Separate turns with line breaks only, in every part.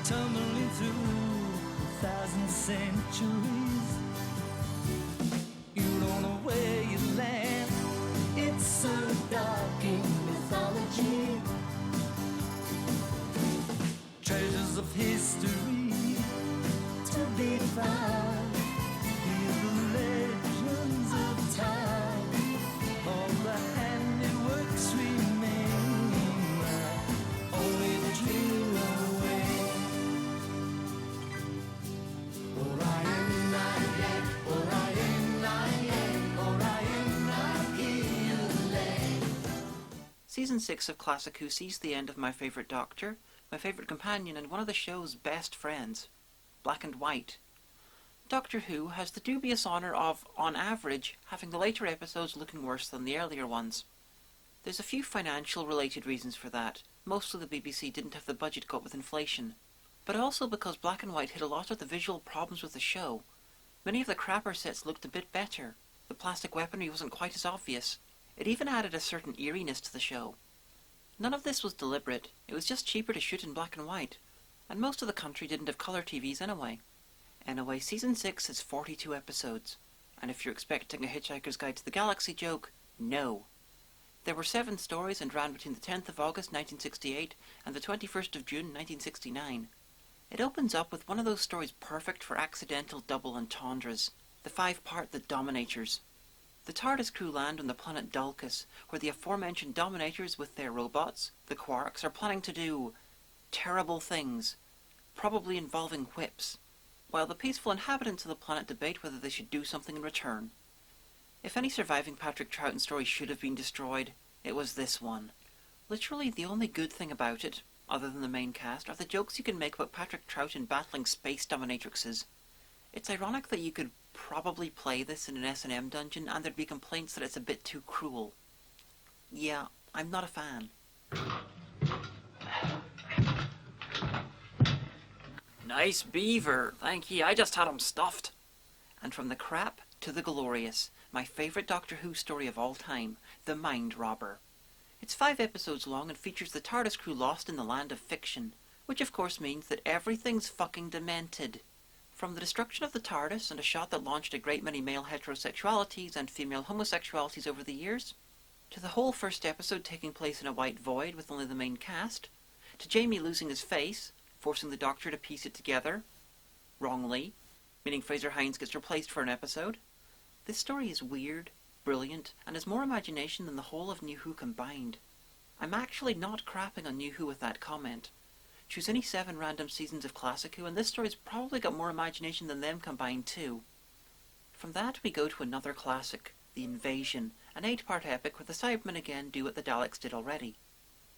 tumbling through 1,000 centuries. You don't know where you land. It's so dark in mythology. Treasures of history to be found. Hear the legends of time. All the handiworks remain. Only dream away. Orion, Orion, Orion, Orion, Orion,
Season 6 of Classic Who sees the end of my favourite Doctor, my favourite companion, and one of the show's best friends, Black and White. Doctor Who has the dubious honour of, on average, having the later episodes looking worse than the earlier ones. There's a few financial related reasons for that. Mostly the BBC didn't have the budget to go up with inflation. But also because Black and White hit a lot of the visual problems with the show. Many of the crapper sets looked a bit better. The plastic weaponry wasn't quite as obvious. It even added a certain eeriness to the show. None of this was deliberate. It was just cheaper to shoot in black and white. And most of the country didn't have colour TVs anyway. Anyway, Season 6 is 42 episodes. And if you're expecting a Hitchhiker's Guide to the Galaxy joke, no. There were 7 stories and ran between the 10th of August 1968 and the 21st of June 1969. It opens up with one of those stories perfect for accidental double entendres, the 5-part The Dominators. The TARDIS crew land on the planet Dulcus, where the aforementioned Dominators with their robots, the Quarks, are planning to do terrible things, probably involving whips, while the peaceful inhabitants of the planet debate whether they should do something in return. If any surviving Patrick Troughton story should have been destroyed, it was this one. Literally the only good thing about it, other than the main cast, are the jokes you can make about Patrick Troughton battling space dominatrixes. It's ironic that you could probably play this in an S&M dungeon and there'd be complaints that it's a bit too cruel. Yeah, I'm not a fan. Nice beaver, thank ye, I just had him stuffed. And from the crap to the glorious, my favourite Doctor Who story of all time, The Mind Robber. It's 5 episodes long and features the TARDIS crew lost in the land of fiction, which of course means that everything's fucking demented. From the destruction of the TARDIS and a shot that launched a great many male heterosexualities and female homosexualities over the years, to the whole first episode taking place in a white void with only the main cast, to Jamie losing his face, forcing the Doctor to piece it together, wrongly, meaning Fraser Hines gets replaced for an episode. This story is weird, brilliant, and has more imagination than the whole of New Who combined. I'm actually not crapping on New Who with that comment. Choose any 7 random seasons of Classic Who, and this story's probably got more imagination than them combined too. From that we go to another classic, The Invasion, an 8-part epic where the Cybermen again do what the Daleks did already.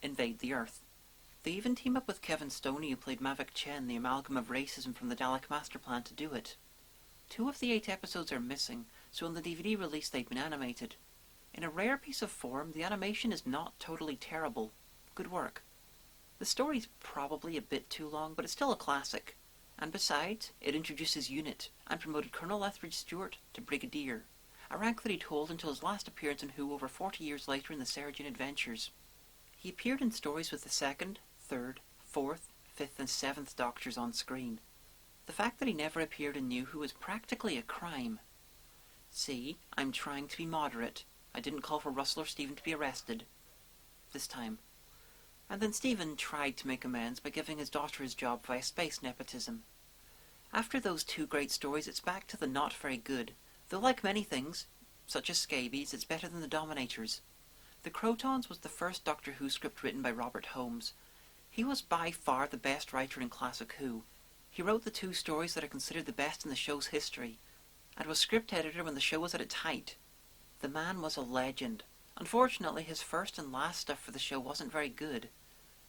Invade the Earth. They even team up with Kevin Stoney, who played Mavic Chen, the amalgam of racism from the Dalek Master Plan, to do it. 2 of the 8 episodes are missing, so in the DVD release they've been animated. In a rare piece of form, the animation is not totally terrible. Good work. The story's probably a bit too long, but it's still a classic. And besides, it introduces Unit, and promoted Colonel Lethbridge Stewart to Brigadier, a rank that he'd hold until his last appearance in Who over 40 years later in the Sarah Adventures. He appeared in stories with the 2nd, 3rd, 4th, 5th and 7th Doctors on screen. The fact that he never appeared in New Who is practically a crime. See, I'm trying to be moderate. I didn't call for Russell or Stephen to be arrested. This time. And then Stephen tried to make amends by giving his daughter his job via space nepotism. After those 2 great stories, it's back to the not very good, though like many things, such as scabies, it's better than the Dominators. The Krotons was the first Doctor Who script written by Robert Holmes. He was by far the best writer in Classic Who. He wrote the 2 stories that are considered the best in the show's history, and was script editor when the show was at its height. The man was a legend. Unfortunately, his first and last stuff for the show wasn't very good.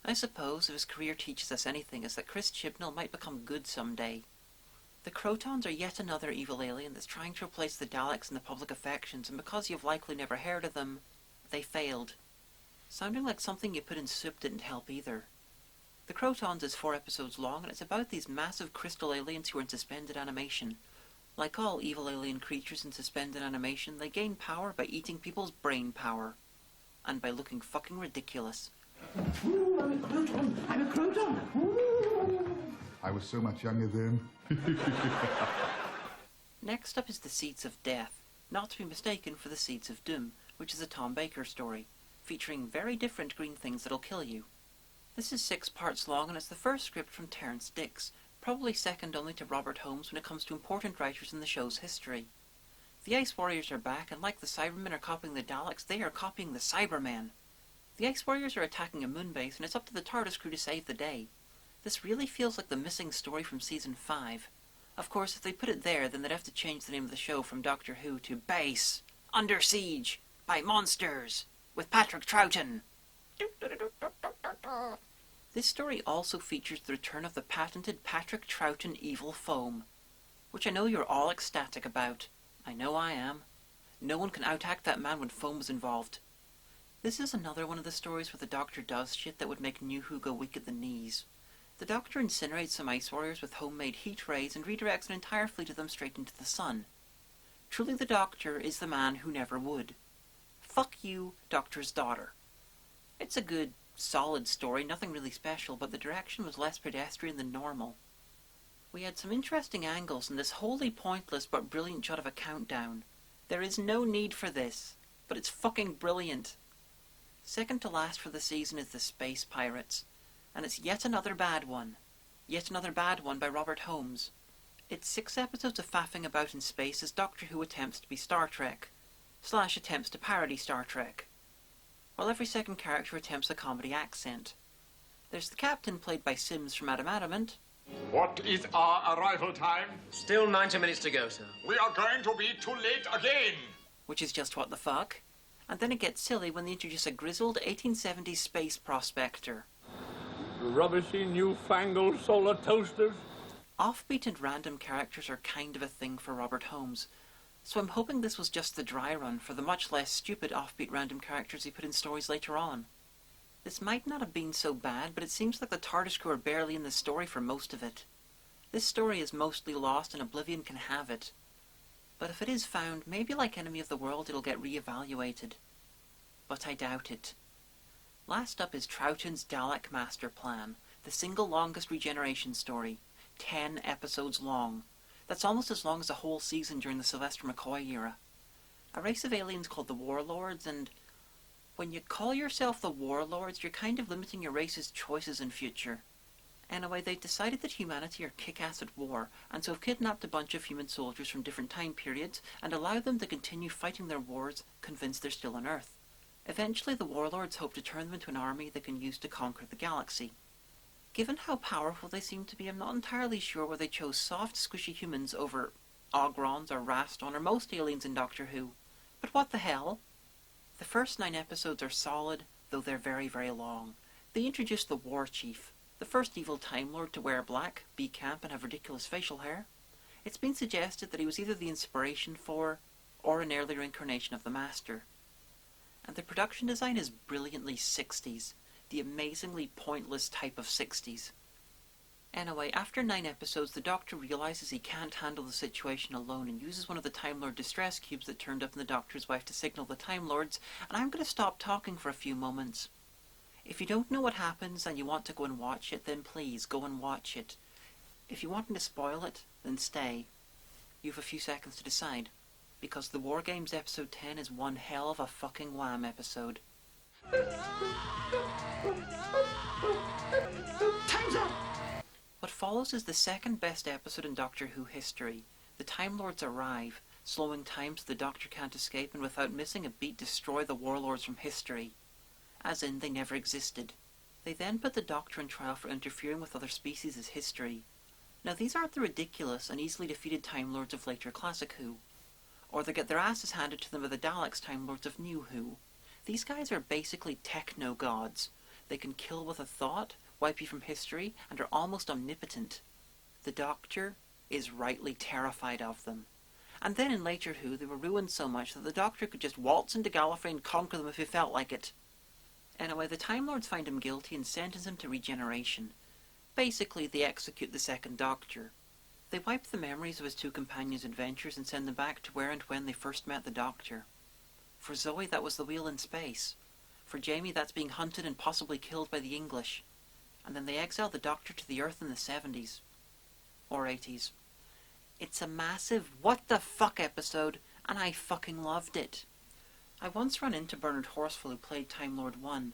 I suppose if his career teaches us anything, it's that Chris Chibnall might become good someday. The Krotons are yet another evil alien that's trying to replace the Daleks in the public affections, and because you've likely never heard of them, they failed. Sounding like something you put in soup didn't help either. The Krotons is 4 episodes long, and it's about these massive crystal aliens who are in suspended animation. Like all evil alien creatures in suspended animation, they gain power by eating people's brain power. And by looking fucking ridiculous.
Ooh, I'm a Kroton! I'm a Kroton! Ooh. I was so much younger then.
Next up is The Seeds of Death, not to be mistaken for The Seeds of Doom, which is a Tom Baker story, featuring very different green things that'll kill you. This is 6 parts long, and it's the first script from Terrance Dicks, probably second only to Robert Holmes when it comes to important writers in the show's history. The Ice Warriors are back, and like the Cybermen are copying the Daleks, they are copying the Cybermen. The Ice Warriors are attacking a moon base, and it's up to the TARDIS crew to save the day. This really feels like the missing story from Season 5. Of course, if they put it there, then they'd have to change the name of the show from Doctor Who to Base Under Siege by Monsters with Patrick Troughton. This story also features the return of the patented Patrick Troughton evil foam, which I know you're all ecstatic about. I know I am. No one can outact that man when foam is involved. This is another one of the stories where the Doctor does shit that would make New Who go weak at the knees. The Doctor incinerates some Ice Warriors with homemade heat rays and redirects an entire fleet of them straight into the sun. Truly the Doctor is the man who never would. Fuck you, Doctor's daughter. It's a good, solid story, nothing really special, but the direction was less pedestrian than normal. We had some interesting angles in this wholly pointless but brilliant shot of a countdown. There is no need for this, but it's fucking brilliant. Second to last for the season is The Space Pirates, and it's yet another bad one. Yet another bad one by Robert Holmes. It's 6 episodes of faffing about in space as Doctor Who attempts to be Star Trek, / attempts to parody Star Trek, while every second character attempts a comedy accent. There's the captain played by Sims from Adam Adamant.
What is our arrival time?
Still 90 minutes to go, sir.
We are going to be too late again.
Which is just what the fuck. And then it gets silly when they introduce a grizzled 1870s space prospector.
Rubbishy newfangled solar toasters.
Offbeat and random characters are kind of a thing for Robert Holmes, so I'm hoping this was just the dry run for the much less stupid offbeat random characters he put in stories later on. This might not have been so bad, but it seems like the TARDIS crew are barely in the story for most of it. This story is mostly lost and Oblivion can have it. But if it is found, maybe like Enemy of the World it'll get re-evaluated. But I doubt it. Last up is Troughton's Dalek Master Plan, the single longest regeneration story, 10 episodes long. That's almost as long as a whole season during the Sylvester McCoy era. A race of aliens called the Warlords, and when you call yourself the Warlords, you're kind of limiting your race's choices in future. Anyway, they decided that humanity are kick-ass at war, and so have kidnapped a bunch of human soldiers from different time periods and allowed them to continue fighting their wars, convinced they're still on Earth. Eventually, the Warlords hope to turn them into an army they can use to conquer the galaxy. Given how powerful they seem to be, I'm not entirely sure why they chose soft, squishy humans over Ogrons or Raston or most aliens in Doctor Who. But what the hell? The first 9 episodes are solid, though they're very, very long. They introduce the War Chief, the first evil Time Lord to wear black, be camp, and have ridiculous facial hair. It's been suggested that he was either the inspiration for, or an earlier incarnation of the Master. And the production design is brilliantly 60s, the amazingly pointless type of 60s. Anyway, after 9 episodes, the Doctor realizes he can't handle the situation alone and uses one of the Time Lord distress cubes that turned up in the Doctor's wife to signal the Time Lords, and I'm going to stop talking for a few moments. If you don't know what happens and you want to go and watch it, then please go and watch it. If you want me to spoil it, then stay. You have a few seconds to decide, because the War Games episode 10 is one hell of a fucking wham episode.
Time's up!
What follows is the second best episode in Doctor Who history. The Time Lords arrive, slowing time so the Doctor can't escape, and without missing a beat destroy the Warlords from history. As in, they never existed. They then put the Doctor on trial for interfering with other species as history. Now these aren't the ridiculous and easily defeated Time Lords of later Classic Who, or they get their asses handed to them by the Daleks Time Lords of New Who. These guys are basically techno-gods. They can kill with a thought, wipe you from history, and are almost omnipotent. The Doctor is rightly terrified of them. And then in later Who, they were ruined so much that the Doctor could just waltz into Gallifrey and conquer them if he felt like it. Anyway, the Time Lords find him guilty and sentence him to regeneration. Basically, they execute the second Doctor. They wipe the memories of his 2 companions' adventures and send them back to where and when they first met the Doctor. For Zoe, that was the wheel in space. For Jamie, that's being hunted and possibly killed by the English. And then they exile the Doctor to the Earth in the 70s. or 80s. It's a massive what the fuck episode, and I fucking loved it. I once ran into Bernard Horsfall, who played Time Lord 1.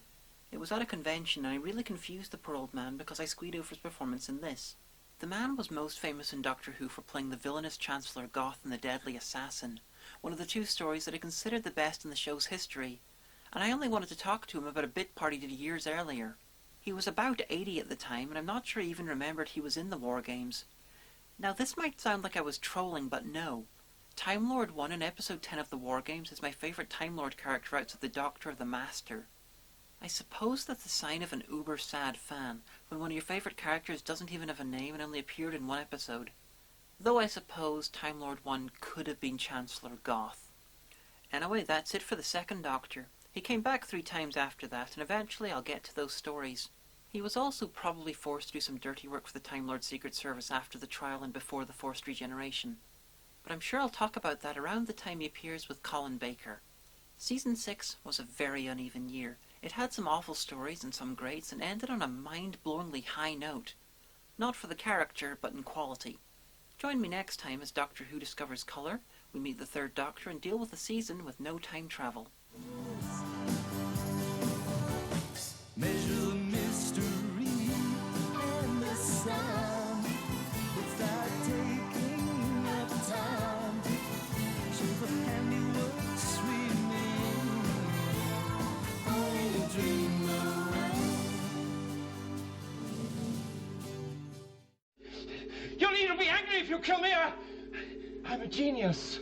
It was at a convention, and I really confused the poor old man because I squeed over his performance in this. The man was most famous in Doctor Who for playing the villainous Chancellor Goth in The Deadly Assassin, one of the two stories that I considered the best in the show's history, and I only wanted to talk to him about a bit part he did years earlier. He was about 80 at the time, and I'm not sure he even remembered he was in the War Games. Now this might sound like I was trolling, but no. Time Lord 1 in episode 10 of the War Games is my favourite Time Lord character outside the Doctor or the Master. I suppose that's the sign of an uber-sad fan, when one of your favourite characters doesn't even have a name and only appeared in one episode. Though I suppose Time Lord 1 could have been Chancellor Goth. Anyway, that's it for the second Doctor. He came back 3 times after that, and eventually I'll get to those stories. He was also probably forced to do some dirty work for the Time Lord Secret Service after the trial and before the forced regeneration. But I'm sure I'll talk about that around the time he appears with Colin Baker. Season 6 was a very uneven year. It had some awful stories and some greats, and ended on a mind-blowingly high note. Not for the character, but in quality. Join me next time as Doctor Who discovers colour, we meet the third Doctor and deal with a season with no time travel.
Measure the mystery and the sound without taking up time. So the handiworks remain. Only a dream around.
You'll either be angry if you kill me or I'm a genius.